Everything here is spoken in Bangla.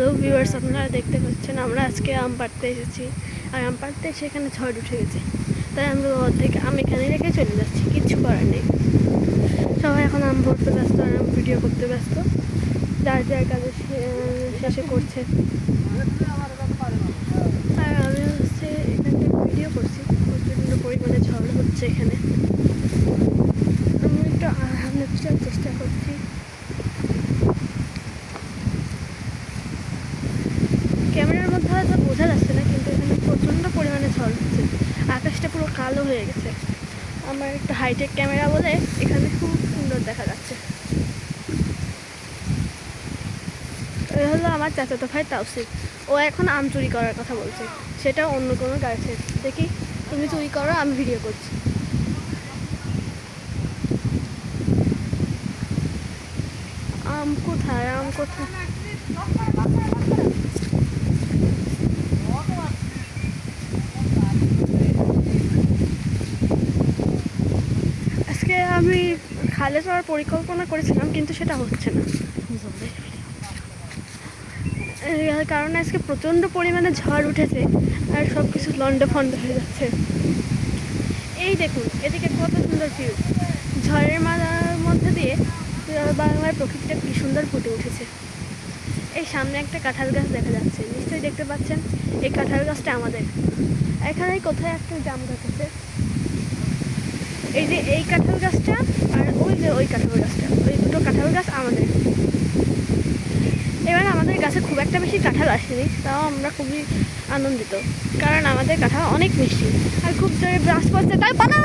হ্যালো ভিউয়ার্স, আপনারা দেখতে পাচ্ছেন আমরা আজকে আম পাড়তে এসেছি। আর আম পাড়তে এসে এখানে ঝড় উঠে গেছে, তাই আমরা অর্ধেক আম এখানে রেখে চলে যাচ্ছি, কিচ্ছু করার নেই। সবাই এখন আম ভরতে ব্যস্ত আর আম ভিডিও করতে ব্যস্ত, যার যার কাজে শেষে করছে। আর আমি হচ্ছে এখানে ভিডিও করছি, প্রচণ্ড পরিমাণে ঝড় হচ্ছে এখানে। আমি একটু আরামে চেষ্টা করছি। ক্যামেরার মধ্যে হয়তো বোঝা যাচ্ছে না, কিন্তু এখানে প্রচণ্ড পরিমাণে ঝড় হচ্ছে, আকাশটা পুরো কালো হয়ে গেছে। আমার একটা হাইটেক ক্যামেরা বলে এখানে খুব সুন্দর দেখা যাচ্ছে। এ হলো আমার চাচাতো ভাই তাওসিফ, ও এখন আম চুরি করার কথা বলছে, সেটা অন্য কোনো গাছের। দেখি, তুমি চুরি করো, আমি ভিডিও করছি। আম কোথায়, আম কোথায়? আজকে আমি খালে যাওয়ার পরিকল্পনা করেছিলাম, কিন্তু সেটা হচ্ছে না, কারণ আজকে প্রচণ্ড পরিমাণে ঝড় উঠেছে আর সব কিছু লন্ডভন্ড হয়ে যাচ্ছে। এই দেখুন, এদিকে কত সুন্দর ভিউ, ঝড়ের মালার মধ্যে দিয়ে বাংলার প্রকৃতিটা কি সুন্দর ফুটে উঠেছে। এই সামনে একটা কাঁঠাল গাছ দেখা যাচ্ছে, নিশ্চয়ই দেখতে পাচ্ছেন। এই কাঁঠাল গাছটা আমাদের। এখানে কোথায় একটা জাম গাছ আছে, এই যে এই কাঁঠাল গাছটা আর ওই যে ওই কাঁঠাল গাছটা, ওই দুটো কাঁঠাল গাছ আমাদের। এবার আমাদের গাছে খুব একটা বেশি কাঁঠাল আসেনি, তাও আমরা খুবই আনন্দিত, কারণ আমাদের কাঁঠাল অনেক মিষ্টি আর খুব জোরে ব্রাশ করছে, তাই পালা।